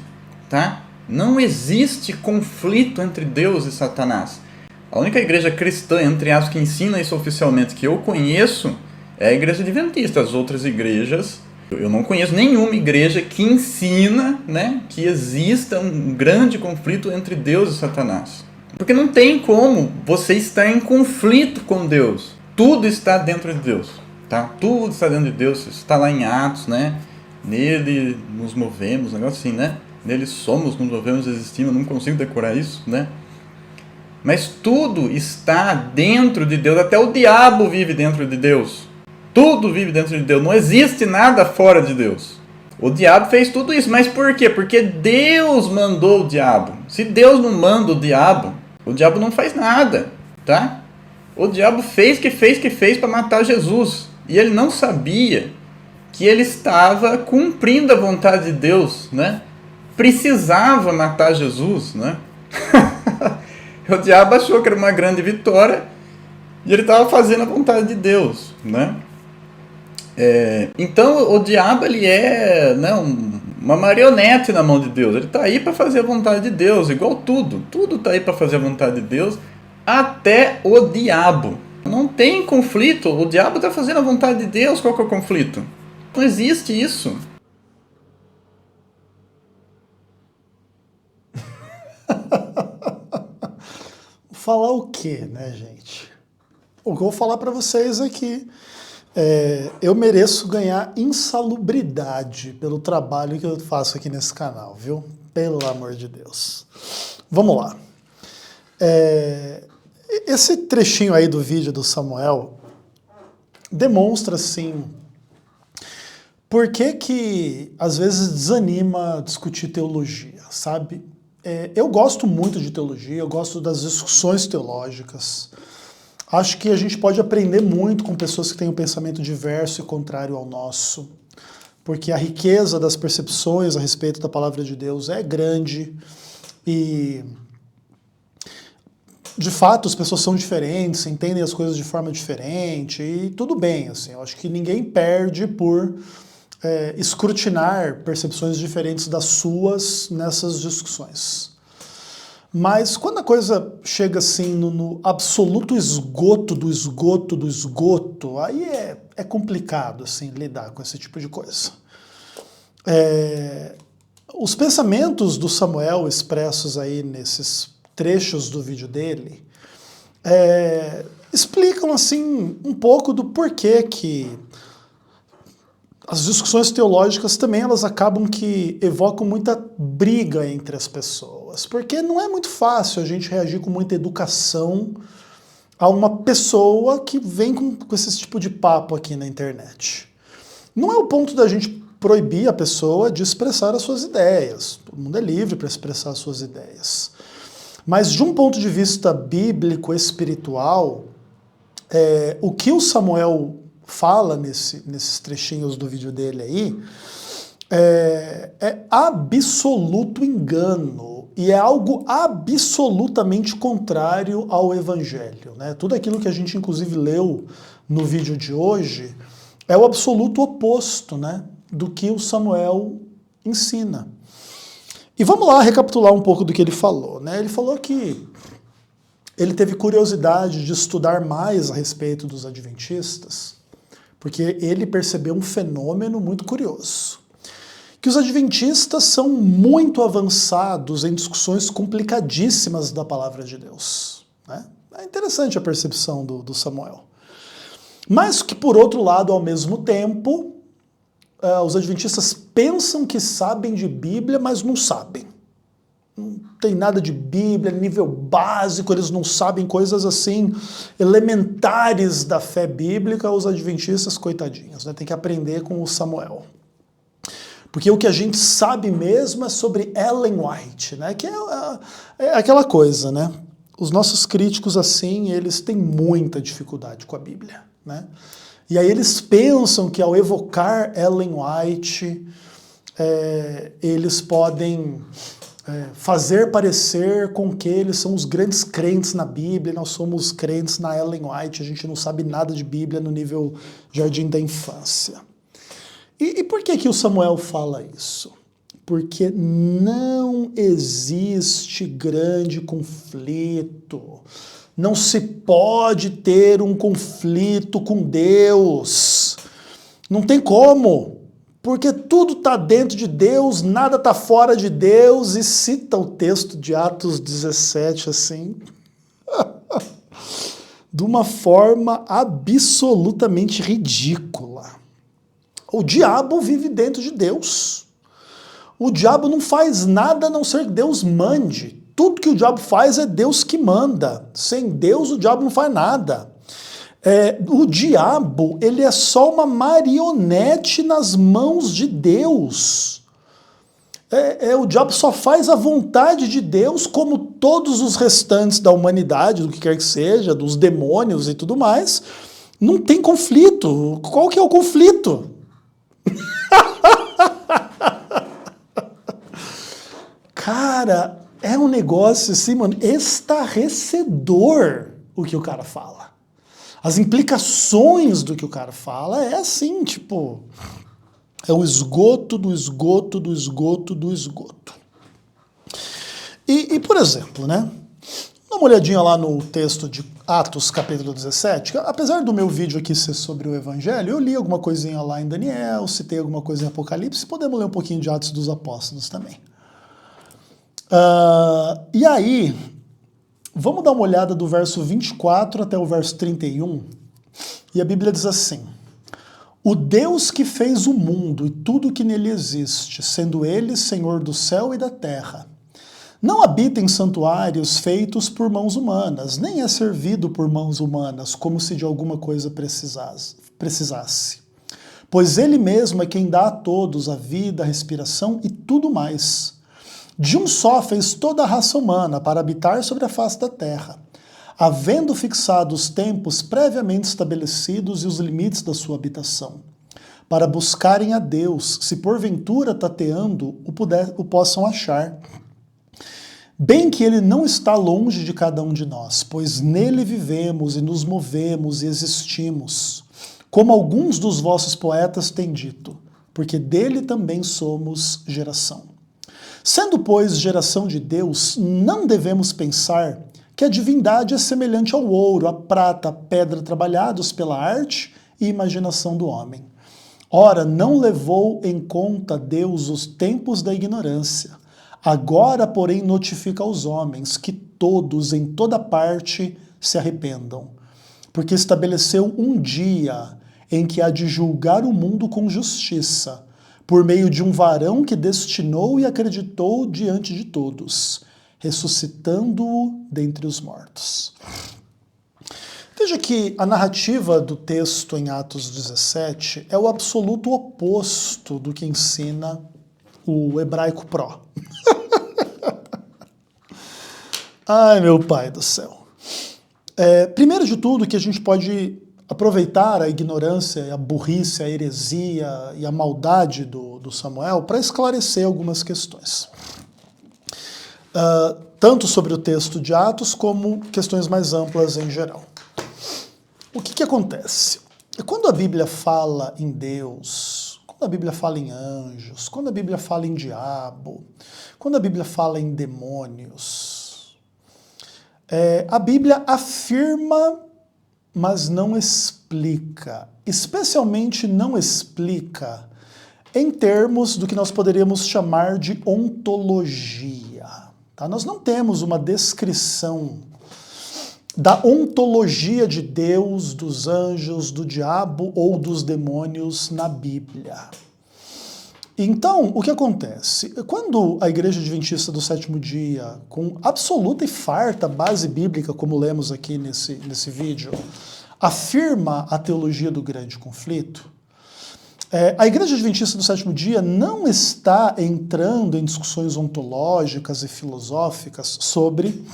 tá? Não existe conflito entre Deus e Satanás. A única igreja cristã, entre aspas, que ensina isso oficialmente que eu conheço é a igreja adventista. As outras igrejas, eu não conheço nenhuma igreja que ensina, né, que exista um grande conflito entre Deus e Satanás. Porque não tem como você estar em conflito com Deus. Tudo está dentro de Deus, tá? Tudo está dentro de Deus. Isso está lá em Atos, né? Nele nos movemos, um negócio assim, né? Nele somos, nos movemos, existimos. Eu não consigo decorar isso, né? Mas tudo está dentro de Deus. Até o diabo vive dentro de Deus. Tudo vive dentro de Deus. Não existe nada fora de Deus. O diabo fez tudo isso. Mas por quê? Porque Deus mandou o diabo. Se Deus não manda o diabo não faz nada, tá? O diabo fez para matar Jesus. E ele não sabia que ele estava cumprindo a vontade de Deus, né? Precisava matar Jesus, né? O diabo achou que era uma grande vitória e ele estava fazendo a vontade de Deus, né? Então o diabo ele é, né, uma marionete na mão de Deus. Ele está aí para fazer a vontade de Deus, igual tudo. Tudo está aí para fazer a vontade de Deus, até o diabo. Não tem conflito. O diabo está fazendo a vontade de Deus. Qual que é o conflito? Não existe isso. Falar o quê, né, gente? O que eu vou falar para vocês é que eu mereço ganhar insalubridade pelo trabalho que eu faço aqui nesse canal, viu? Pelo amor de Deus. Vamos lá. Esse trechinho aí do vídeo do Samuel demonstra, assim, por que às vezes desanima discutir teologia, sabe? Eu gosto muito de teologia, eu gosto das discussões teológicas. Acho que a gente pode aprender muito com pessoas que têm um pensamento diverso e contrário ao nosso, porque a riqueza das percepções a respeito da palavra de Deus é grande e, de fato, as pessoas são diferentes, entendem as coisas de forma diferente e tudo bem, assim, eu acho que ninguém perde por escrutinar percepções diferentes das suas nessas discussões. Mas quando a coisa chega assim no absoluto esgoto do esgoto do esgoto, aí é complicado assim, lidar com esse tipo de coisa. Os pensamentos do Samuel expressos aí nesses trechos do vídeo dele explicam assim um pouco do porquê que as discussões teológicas também elas acabam que evocam muita briga entre as pessoas, porque não é muito fácil a gente reagir com muita educação a uma pessoa que vem com esse tipo de papo aqui na internet. Não é o ponto da gente proibir a pessoa de expressar as suas ideias, todo mundo é livre para expressar as suas ideias. Mas de um ponto de vista bíblico, espiritual, o que o Samuel fala nesses trechinhos do vídeo dele aí, é absoluto engano e é algo absolutamente contrário ao Evangelho, né? Tudo aquilo que a gente inclusive leu no vídeo de hoje é o absoluto oposto, né, do que o Samuel ensina. E vamos lá recapitular um pouco do que ele falou, né? Ele falou que ele teve curiosidade de estudar mais a respeito dos adventistas, porque ele percebeu um fenômeno muito curioso, que os adventistas são muito avançados em discussões complicadíssimas da palavra de Deus, né? É interessante a percepção do Samuel. Mas que, por outro lado, ao mesmo tempo, os adventistas pensam que sabem de Bíblia, mas não sabem. Não tem nada de Bíblia, nível básico, eles não sabem coisas assim elementares da fé bíblica. Os adventistas, coitadinhos, né? Tem que aprender com o Samuel. Porque o que a gente sabe mesmo é sobre Ellen White, né? Que é aquela coisa, né? Os nossos críticos, assim, eles têm muita dificuldade com a Bíblia, né? E aí eles pensam que ao evocar Ellen White, eles podem fazer parecer com que eles são os grandes crentes na Bíblia, nós somos crentes na Ellen White, a gente não sabe nada de Bíblia no nível jardim da infância. E por que o Samuel fala isso? Porque não existe grande conflito, não se pode ter um conflito com Deus, não tem como. Porque tudo está dentro de Deus, nada está fora de Deus, e cita o texto de Atos 17 assim, de uma forma absolutamente ridícula. O diabo vive dentro de Deus. O diabo não faz nada a não ser que Deus mande. Tudo que o diabo faz é Deus que manda. Sem Deus o diabo não faz nada. O diabo, ele é só uma marionete nas mãos de Deus. O diabo só faz a vontade de Deus, como todos os restantes da humanidade, do que quer que seja, dos demônios e tudo mais. Não tem conflito. Qual que é o conflito? Cara, é um negócio assim, mano, estarrecedor o que o cara fala. As implicações do que o cara fala é assim, tipo, é o esgoto do esgoto do esgoto do esgoto. E por exemplo, né, dá uma olhadinha lá no texto de Atos, capítulo 17, apesar do meu vídeo aqui ser sobre o Evangelho, eu li alguma coisinha lá em Daniel, citei alguma coisa em Apocalipse, podemos ler um pouquinho de Atos dos Apóstolos também. E aí, Vamos dar uma olhada do verso 24 até o verso 31. E a Bíblia diz assim: o Deus que fez o mundo e tudo que nele existe, sendo ele Senhor do céu e da terra, não habita em santuários feitos por mãos humanas, nem é servido por mãos humanas, como se de alguma coisa precisasse. Pois ele mesmo é quem dá a todos a vida, a respiração e tudo mais. De um só fez toda a raça humana para habitar sobre a face da terra, havendo fixado os tempos previamente estabelecidos e os limites da sua habitação, para buscarem a Deus, se porventura tateando o possam achar. Bem que ele não está longe de cada um de nós, pois nele vivemos e nos movemos e existimos, como alguns dos vossos poetas têm dito, porque dele também somos geração. Sendo, pois, geração de Deus, não devemos pensar que a divindade é semelhante ao ouro, à prata, à pedra trabalhados pela arte e imaginação do homem. Ora, não levou em conta Deus os tempos da ignorância. Agora, porém, notifica aos homens que todos, em toda parte, se arrependam, porque estabeleceu um dia em que há de julgar o mundo com justiça, por meio de um varão que destinou e acreditou diante de todos, ressuscitando-o dentre os mortos. Veja que a narrativa do texto em Atos 17 é o absoluto oposto do que ensina o hebraico pró. Ai, meu pai do céu. Primeiro de tudo, que a gente pode aproveitar a ignorância, a burrice, a heresia e a maldade do Samuel para esclarecer algumas questões. Tanto sobre o texto de Atos, como questões mais amplas em geral. O que acontece? Quando a Bíblia fala em Deus, quando a Bíblia fala em anjos, quando a Bíblia fala em diabo, quando a Bíblia fala em demônios, a Bíblia afirma, mas não explica. Especialmente não explica em termos do que nós poderíamos chamar de ontologia. Tá? Nós não temos uma descrição da ontologia de Deus, dos anjos, do diabo ou dos demônios na Bíblia. Então, o que acontece? Quando a Igreja Adventista do Sétimo Dia, com absoluta e farta base bíblica, como lemos aqui nesse vídeo, afirma a teologia do grande conflito, a Igreja Adventista do Sétimo Dia não está entrando em discussões ontológicas e filosóficas sobre,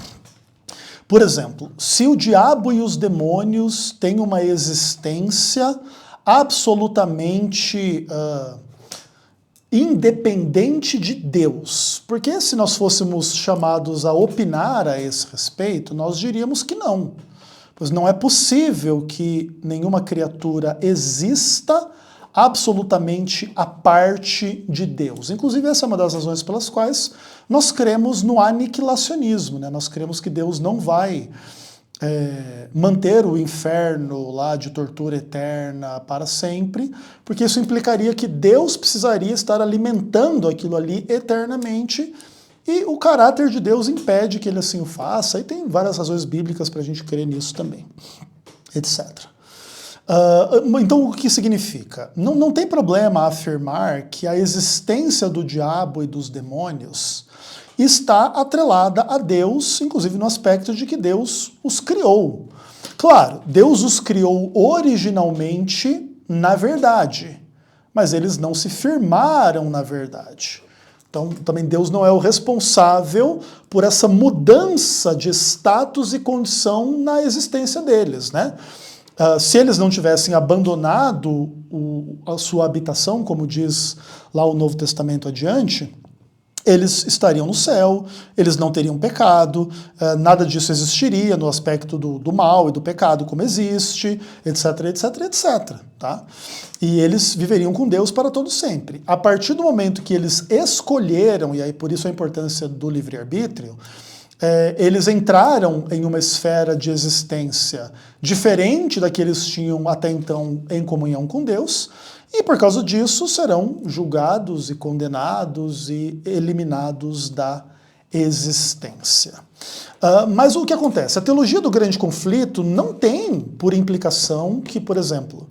por exemplo, se o diabo e os demônios têm uma existência absolutamente independente de Deus. Porque se nós fôssemos chamados a opinar a esse respeito, nós diríamos que não. Pois não é possível que nenhuma criatura exista absolutamente à parte de Deus. Inclusive, essa é uma das razões pelas quais nós cremos no aniquilacionismo, né? Nós cremos que Deus não vai manter o inferno lá de tortura eterna para sempre, porque isso implicaria que Deus precisaria estar alimentando aquilo ali eternamente, e o caráter de Deus impede que ele assim o faça, e tem várias razões bíblicas para a gente crer nisso também, etc. Então, o que significa? Não tem problema afirmar que a existência do diabo e dos demônios está atrelada a Deus, inclusive no aspecto de que Deus os criou. Claro, Deus os criou originalmente na verdade, mas eles não se firmaram na verdade. Então, também Deus não é o responsável por essa mudança de status e condição na existência deles, né? Se eles não tivessem abandonado a sua habitação, como diz lá o Novo Testamento adiante, eles estariam no céu, eles não teriam pecado, nada disso existiria no aspecto do mal e do pecado como existe, etc, etc, etc. Tá? E eles viveriam com Deus para todo sempre. A partir do momento que eles escolheram, e aí por isso a importância do livre-arbítrio, eles entraram em uma esfera de existência diferente da que eles tinham até então em comunhão com Deus, e por causa disso serão julgados e condenados e eliminados da existência. Mas o que acontece? A teologia do grande conflito não tem por implicação que, por exemplo,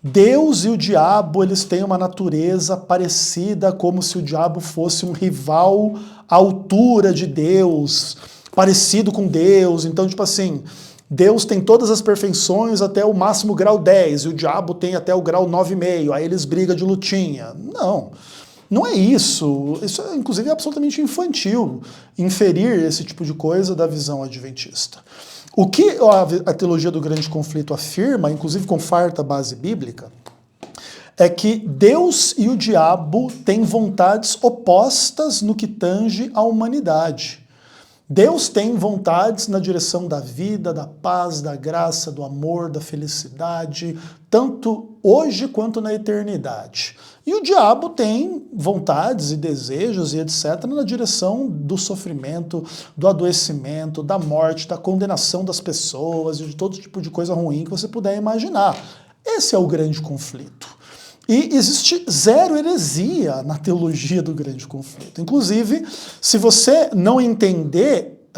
Deus e o diabo eles têm uma natureza parecida, como se o diabo fosse um rival à altura de Deus, parecido com Deus. Então, tipo assim, Deus tem todas as perfeições até o máximo grau 10 e o diabo tem até o grau 9,5, aí eles brigam de lutinha. Não é isso. Isso é, inclusive, absolutamente infantil, inferir esse tipo de coisa da visão adventista. O que a teologia do grande conflito afirma, inclusive com farta base bíblica, é que Deus e o diabo têm vontades opostas no que tange à humanidade. Deus tem vontades na direção da vida, da paz, da graça, do amor, da felicidade, tanto hoje quanto na eternidade. E o diabo tem vontades e desejos e etc. na direção do sofrimento, do adoecimento, da morte, da condenação das pessoas e de todo tipo de coisa ruim que você puder imaginar. Esse é o grande conflito. E existe zero heresia na teologia do grande conflito. Inclusive, se você não entender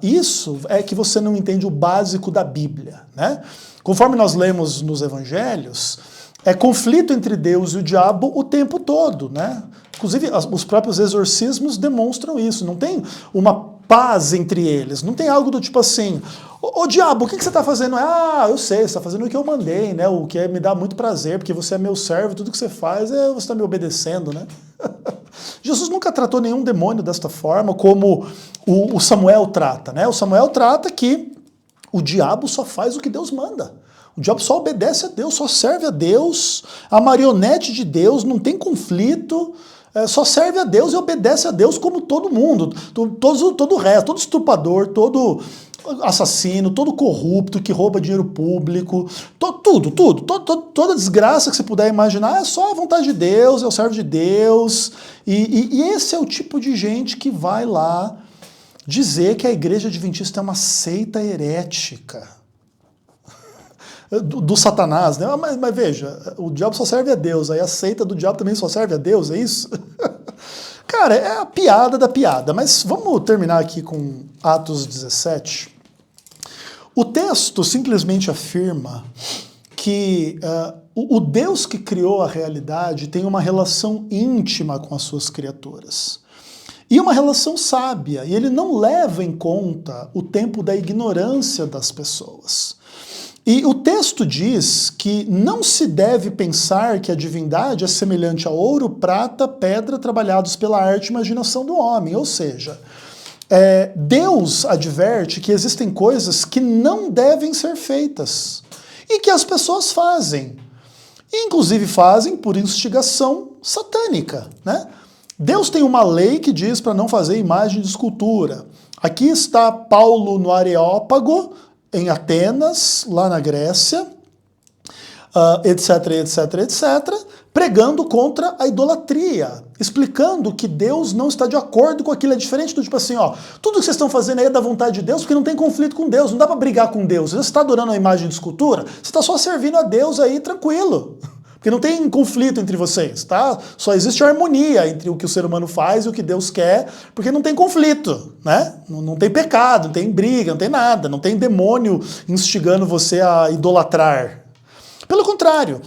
isso, é que você não entende o básico da Bíblia, né? Conforme nós lemos nos evangelhos, é conflito entre Deus e o diabo o tempo todo, né? Inclusive, os próprios exorcismos demonstram isso. Não tem uma paz entre eles. Não tem algo do tipo assim, ô diabo, o que você está fazendo? Eu sei, você está fazendo o que eu mandei, né? O que me dá muito prazer, porque você é meu servo, tudo que você faz você está me obedecendo, né? Jesus nunca tratou nenhum demônio desta forma, como o Samuel trata, né? O Samuel trata que o diabo só faz o que Deus manda. O diabo só obedece a Deus, só serve a Deus, a marionete de Deus, não tem conflito, só serve a Deus e obedece a Deus como todo mundo, todo o resto, todo estuprador, todo assassino, todo corrupto que rouba dinheiro público, toda desgraça que você puder imaginar é só a vontade de Deus, é o servo de Deus, e esse é o tipo de gente que vai lá dizer que a igreja adventista é uma seita herética. Do Satanás, né? Mas veja, o diabo só serve a Deus, aí a seita do diabo também só serve a Deus, é isso? Cara, é a piada da piada, mas vamos terminar aqui com Atos 17. O texto simplesmente afirma que o Deus que criou a realidade tem uma relação íntima com as suas criaturas. E uma relação sábia, e ele não leva em conta o tempo da ignorância das pessoas. E o texto diz que não se deve pensar que a divindade é semelhante a ouro, prata, pedra trabalhados pela arte e imaginação do homem. Ou seja, Deus adverte que existem coisas que não devem ser feitas e que as pessoas fazem. Inclusive fazem por instigação satânica, né? Deus tem uma lei que diz para não fazer imagem de escultura. Aqui está Paulo no Areópago, em Atenas, lá na Grécia, etc, pregando contra a idolatria, explicando que Deus não está de acordo com aquilo, é diferente do tipo assim, tudo que vocês estão fazendo aí é da vontade de Deus, porque não tem conflito com Deus, não dá para brigar com Deus, você está adorando a imagem de escultura, você está só servindo a Deus aí tranquilo, porque não tem conflito entre vocês, tá? Só existe harmonia entre o que o ser humano faz e o que Deus quer, porque não tem conflito, né? Não tem pecado, não tem briga, não tem nada, não tem demônio instigando você a idolatrar. Pelo contrário,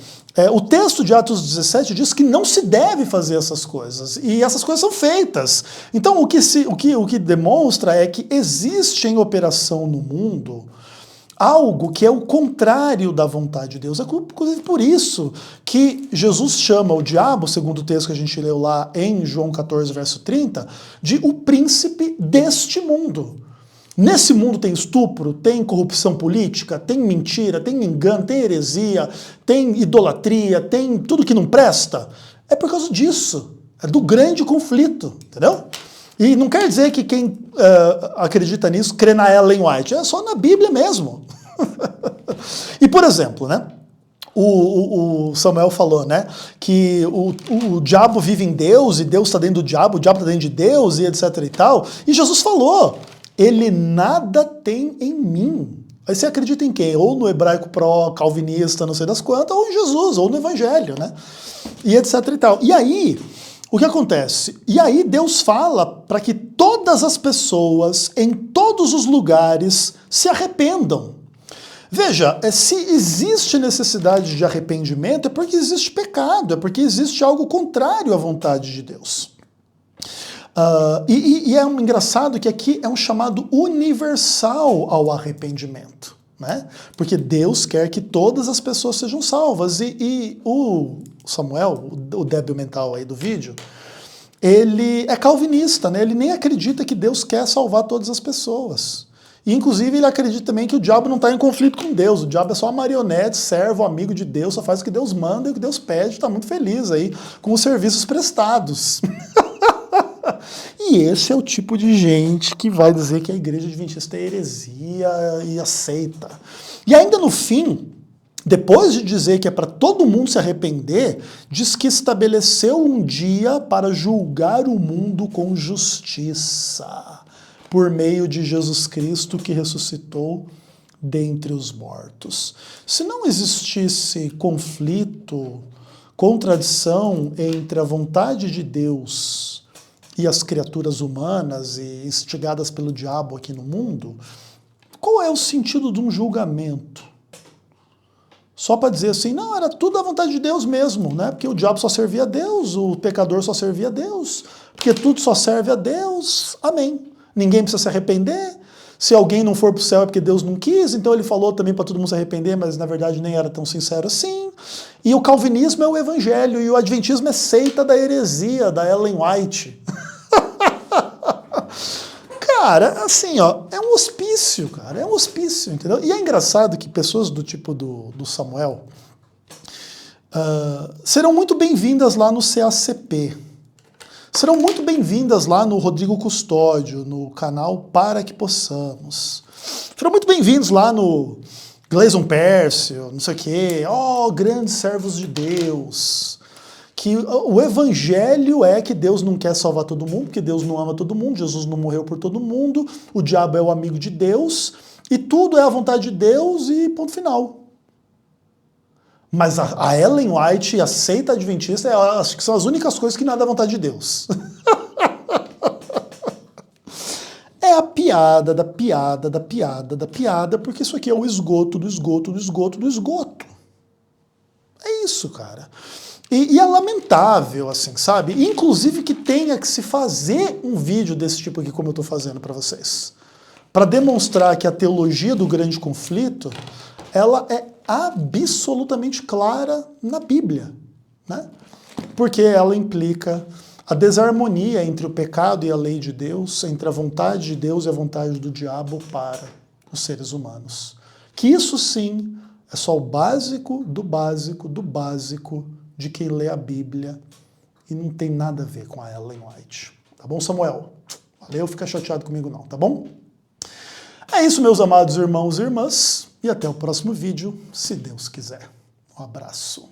o texto de Atos 17 diz que não se deve fazer essas coisas, e essas coisas são feitas. Então o que demonstra é que existe em operação no mundo algo que é o contrário da vontade de Deus. É inclusive por isso que Jesus chama o diabo, segundo o texto que a gente leu lá em João 14, verso 30, de o príncipe deste mundo. Nesse mundo tem estupro, tem corrupção política, tem mentira, tem engano, tem heresia, tem idolatria, tem tudo que não presta. É por causa disso, é do grande conflito, entendeu? E não quer dizer que quem acredita nisso crê na Ellen White, é só na Bíblia mesmo. E, por exemplo, né, o Samuel falou, né, que o diabo vive em Deus e Deus está dentro do diabo, o diabo está dentro de Deus e etc e tal. E Jesus falou, ele nada tem em mim. Aí você acredita em quem? Ou no hebraico pró-calvinista, não sei das quantas, ou em Jesus, ou no evangelho, né? E etc e tal. E aí, o que acontece? E aí Deus fala para que todas as pessoas, em todos os lugares, se arrependam. Veja, se existe necessidade de arrependimento, é porque existe pecado, é porque existe algo contrário à vontade de Deus. E é engraçado que aqui é um chamado universal ao arrependimento, né? Porque Deus quer que todas as pessoas sejam salvas. E o Samuel, o débil mental aí do vídeo, ele é calvinista, né? Ele nem acredita que Deus quer salvar todas as pessoas. E, inclusive, ele acredita também que o diabo não está em conflito com Deus. O diabo é só uma marionete, servo, amigo de Deus, só faz o que Deus manda e o que Deus pede, está muito feliz aí com os serviços prestados. E esse é o tipo de gente que vai dizer que a igreja adventista é heresia e aceita. E ainda no fim, depois de dizer que é para todo mundo se arrepender, diz que estabeleceu um dia para julgar o mundo com justiça, por meio de Jesus Cristo que ressuscitou dentre os mortos. Se não existisse conflito, contradição entre a vontade de Deus e as criaturas humanas e instigadas pelo diabo aqui no mundo, qual é o sentido de um julgamento? Só para dizer assim, não, era tudo a vontade de Deus mesmo, né? Porque o diabo só servia a Deus, o pecador só servia a Deus, porque tudo só serve a Deus, amém. Ninguém precisa se arrepender. Se alguém não for para o céu é porque Deus não quis, então ele falou também para todo mundo se arrepender, mas na verdade nem era tão sincero assim. E o calvinismo é o evangelho, e o adventismo é seita da heresia, da Ellen White. Cara, assim, ó, é um hospício, cara, é um hospício, entendeu? E é engraçado que pessoas do tipo do Samuel serão muito bem-vindas lá no CACP. Serão muito bem-vindas lá no Rodrigo Custódio, no canal Para Que Possamos. Serão muito bem-vindos lá no Gleison Pércio, não sei o quê. Grandes servos de Deus. Que o evangelho é que Deus não quer salvar todo mundo, porque Deus não ama todo mundo, Jesus não morreu por todo mundo, o diabo é o amigo de Deus, e tudo é a vontade de Deus e ponto final. Mas a Ellen White e a seita adventista, acho que são as únicas coisas que não é da vontade de Deus. É a piada da piada da piada da piada, porque isso aqui é o esgoto do esgoto do esgoto do esgoto. É isso, cara. E é lamentável, assim, sabe? Inclusive que tenha que se fazer um vídeo desse tipo aqui, como eu estou fazendo para vocês. Para demonstrar que a teologia do grande conflito, ela é absolutamente clara na Bíblia, né? Porque ela implica a desarmonia entre o pecado e a lei de Deus, entre a vontade de Deus e a vontade do diabo para os seres humanos. Que isso sim é só o básico do básico do básico de quem lê a Bíblia e não tem nada a ver com a Ellen White. Tá bom, Samuel? Valeu, fica chateado comigo não, tá bom? É isso, meus amados irmãos e irmãs, e até o próximo vídeo, se Deus quiser. Um abraço.